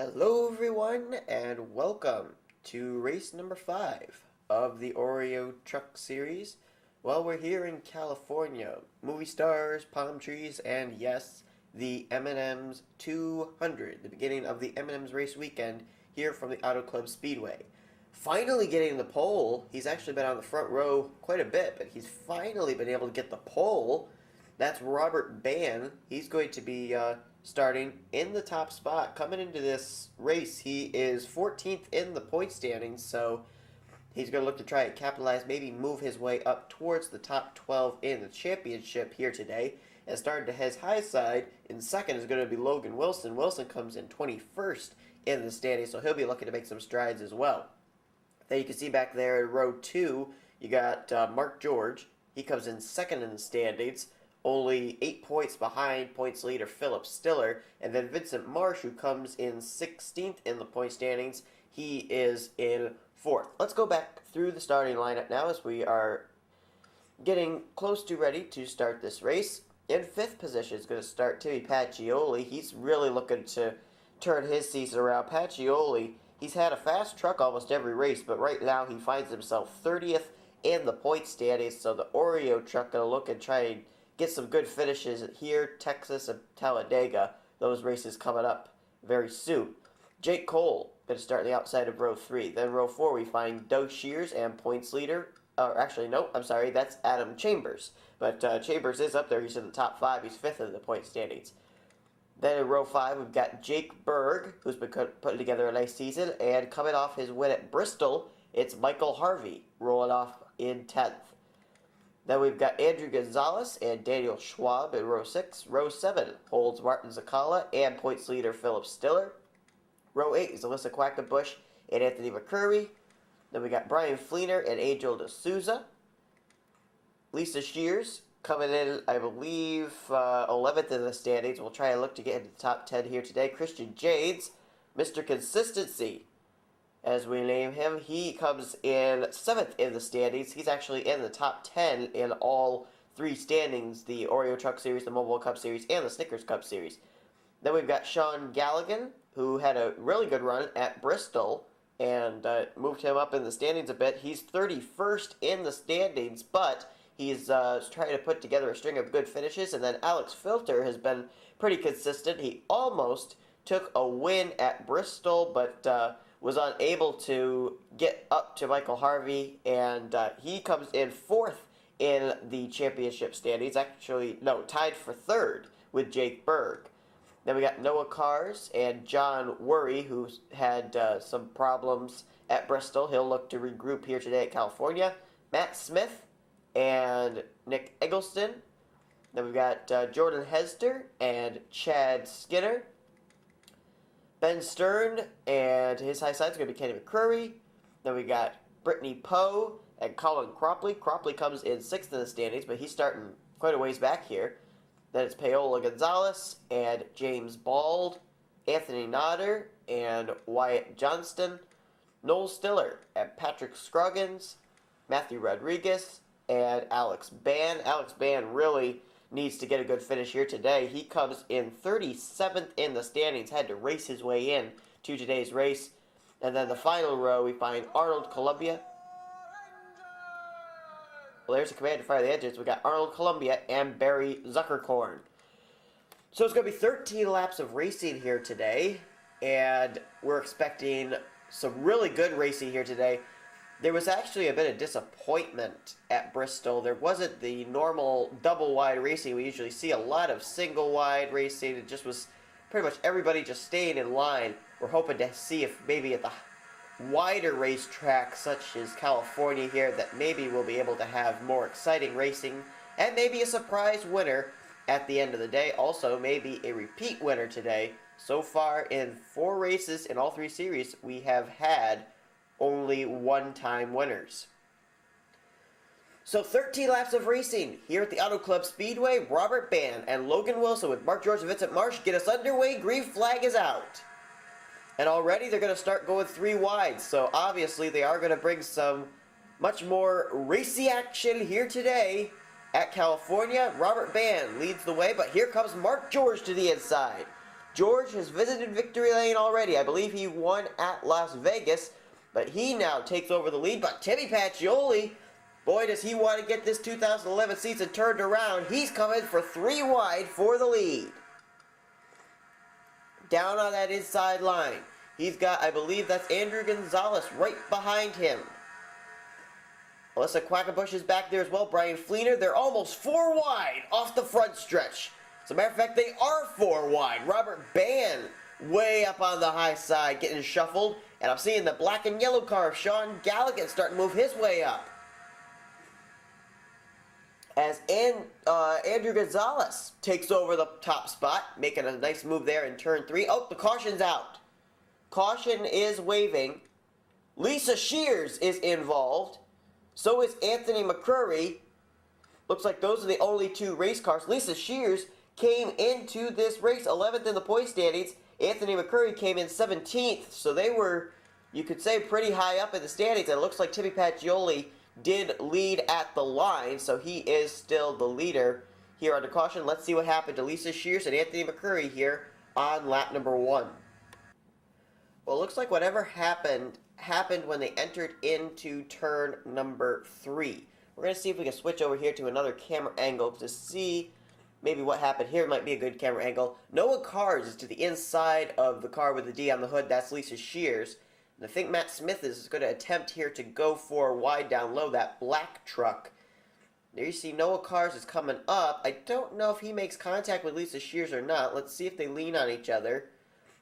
Hello everyone and welcome to race number 5 of the Oreo truck series. Well, we're here in California. Movie stars, palm trees, and yes, the M&M's 200, the beginning of the M&M's race weekend here from the Auto Club Speedway. Finally getting the pole. He's actually been on the front row quite a bit, but he's finally been able to get the pole. That's Robert Ban. He's going to be starting in the top spot. Coming into this race, he is 14th in the point standings, so he's going to look to try and capitalize, maybe move his way up towards the top 12 in the championship here today. And starting to his high side, in second is going to be Logan Wilson. Wilson comes in 21st in the standings, so he'll be looking to make some strides as well. Then you can see back there in row 2, you got Mark George. He comes in second in the standings, only 8 points behind points leader Philip Stiller. And then Vincent Marsh, who comes in 16th in the point standings, he is in 4th. Let's go back through the starting lineup now as we are getting close to ready to start this race. In 5th position is going to start Timmy Pacioli. He's really looking to turn his season around. Pacioli, he's had a fast truck almost every race, but right now he finds himself 30th in the point standings. So the Oreo truck going to look and try and get some good finishes here, Texas, and Talladega. Those races coming up very soon. Jake Cole going to start on the outside of row 3. Then row 4 we find Doug Shears and points leader. Actually, no, I'm sorry, that's Adam Chambers. But Chambers is up there. He's in the top 5. He's 5th in the point standings. Then in row 5, we've got Jake Berg, who's been putting together a nice season. And coming off his win at Bristol, it's Michael Harvey rolling off in 10th. Then we've got Andrew Gonzalez and Daniel Schwab in row 6. Row 7 holds Martin Zakala and points leader Philip Stiller. Row 8 is Alyssa Quackenbush and Anthony McCurry. Then we got Brian Fleener and Angel D'Souza. Lisa Shears coming in, I believe, 11th in the standings. We'll try and look to get into the top 10 here today. Christian Jades, Mr. Consistency, as we name him. He comes in 7th in the standings. He's actually in the top 10 in all 3 standings, the Oreo Truck Series, the Mobile Cup Series, and the Snickers Cup Series. Then we've got Sean Galligan, who had a really good run at Bristol and moved him up in the standings a bit. He's 31st in the standings, but he's trying to put together a string of good finishes. And then Alex Filter has been pretty consistent. He almost took a win at Bristol, but was unable to get up to Michael Harvey, and he comes in 4th in the championship standings. Actually, no, tied for 3rd with Jake Berg. Then we got Noah Kars and John Worry, who had some problems at Bristol. He'll look to regroup here today at California. Matt Smith and Nick Eggleston. Then we've got Jordan Hester and Chad Skinner. Ben Stern and his high side is going to be Kenny McCrory. Then we got Brittany Poe and Colin Cropley. Cropley comes in 6th in the standings, but he's starting quite a ways back here. Then it's Paola Gonzalez and James Bald, Anthony Nodder and Wyatt Johnston, Noel Stiller and Patrick Scroggins, Matthew Rodriguez, and Alex Ban. Alex Ban really needs to get a good finish here today. He comes in 37th in the standings, had to race his way in to today's race. And then the final row, we find Arnold Columbia. Well, there's a command to fire the engines. We got Arnold Columbia and Barry Zuckerkorn. So it's going to be 13 laps of racing here today, and we're expecting some really good racing here today. There was actually a bit of disappointment at Bristol. There wasn't the normal double-wide racing. We usually see a lot of single-wide racing. It just was pretty much everybody just staying in line. We're hoping to see if maybe at the wider racetracks such as California here that maybe we'll be able to have more exciting racing and maybe a surprise winner at the end of the day. Also, maybe a repeat winner today. So far in 4 races in all 3 series, we have had only one-time winners. So 13 laps of racing here at the Auto Club Speedway. Robert Ban and Logan Wilson with Mark George and Vincent Marsh get us underway. Green flag is out. And already they're going to start going 3 wide. So obviously they are going to bring some much more racy action here today at California. Robert Ban leads the way, but here comes Mark George to the inside. George has visited victory lane already. I believe he won at Las Vegas, but he now takes over the lead. But Timmy Pacioli, boy, does he want to get this 2011 season turned around. He's coming for 3 wide for the lead. Down on that inside line, he's got, I believe that's Andrew Gonzalez right behind him. Alyssa Quackenbush is back there as well. Brian Fleener, they're almost 4 wide off the front stretch. As a matter of fact, they are 4 wide. Robert Bann way up on the high side getting shuffled. And I'm seeing the black and yellow car of Sean Galligan starting to move his way up. As Andrew Gonzalez takes over the top spot, making a nice move there in turn 3. Oh, the caution's out. Caution is waving. Lisa Shears is involved. So is Anthony McCrory. Looks like those are the only 2 race cars. Lisa Shears came into this race 11th in the point standings. Anthony McCrory came in 17th. So they were, you could say, pretty high up in the standings. And it looks like Timmy Pacioli did lead at the line. So he is still the leader here under caution. Let's see what happened to Lisa Shears and Anthony McCrory here on lap number 1. Well, it looks like whatever happened when they entered into turn number 3. We're going to see if we can switch over here to another camera angle to see maybe what happened here. Might be a good camera angle. Noah Cars is to the inside of the car with the D on the hood. That's Lisa Shears. And I think Matt Smith is going to attempt here to go for wide down low, that black truck. There you see Noah Cars is coming up. I don't know if he makes contact with Lisa Shears or not. Let's see if they lean on each other.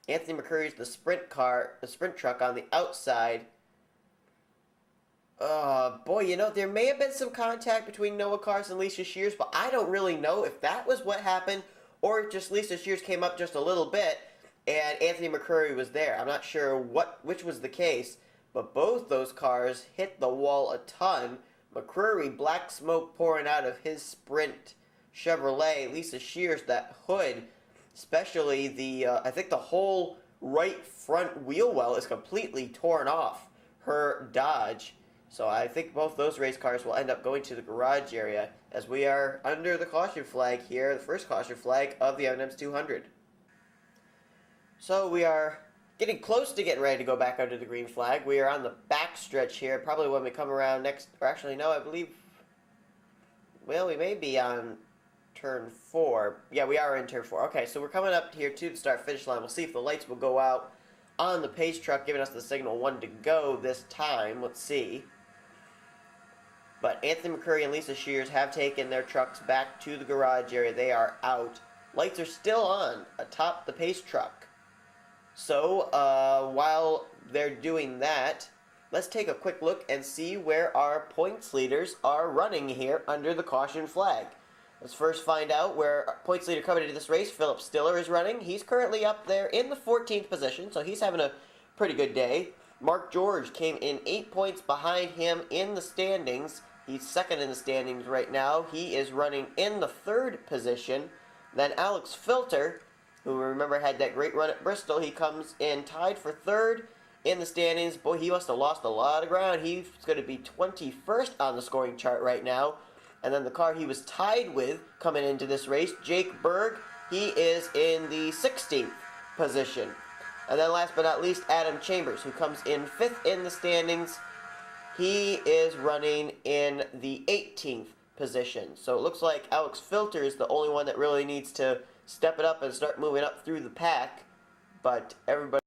Anthony McCurry's the sprint truck on the outside. Boy, you know, there may have been some contact between Noah Cars and Lisa Shears, but I don't really know if that was what happened or if just Lisa Shears came up just a little bit and Anthony McCurry was there. I'm not sure which was the case, but both those cars hit the wall a ton. McCurry, black smoke pouring out of his Sprint Chevrolet. Lisa Shears, that hood, especially the, I think the whole right front wheel well is completely torn off her Dodge. So I think both those race cars will end up going to the garage area as we are under the caution flag here, the first caution flag of the M&M's 200. So we are getting close to getting ready to go back under the green flag. We are on the back stretch here, probably when we come around next, or actually no, I believe, well, we may be on turn 4. Yeah, we are in turn 4. Okay, so we're coming up here to the start-finish line. We'll see if the lights will go out on the pace truck, giving us the signal 1 to go this time. Let's see. But Anthony McCurry and Lisa Shears have taken their trucks back to the garage area. They are out. Lights are still on atop the pace truck. So, while they're doing that, let's take a quick look and see where our points leaders are running here under the caution flag. Let's first find out where our points leader coming into this race, Philip Stiller, is running. He's currently up there in the 14th position, so he's having a pretty good day. Mark George came in 8 points behind him in the standings. He's second in the standings right now. He is running in the 3rd position. Then Alex Filter, who remember had that great run at Bristol, he comes in tied for 3rd in the standings. Boy, he must have lost a lot of ground. He's going to be 21st on the scoring chart right now. And then the car he was tied with coming into this race, Jake Berg, he is in the 16th position. And then last but not least, Adam Chambers, who comes in 5th in the standings. He is running in the 18th position. So it looks like Alex Filter is the only one that really needs to step it up and start moving up through the pack. But everybody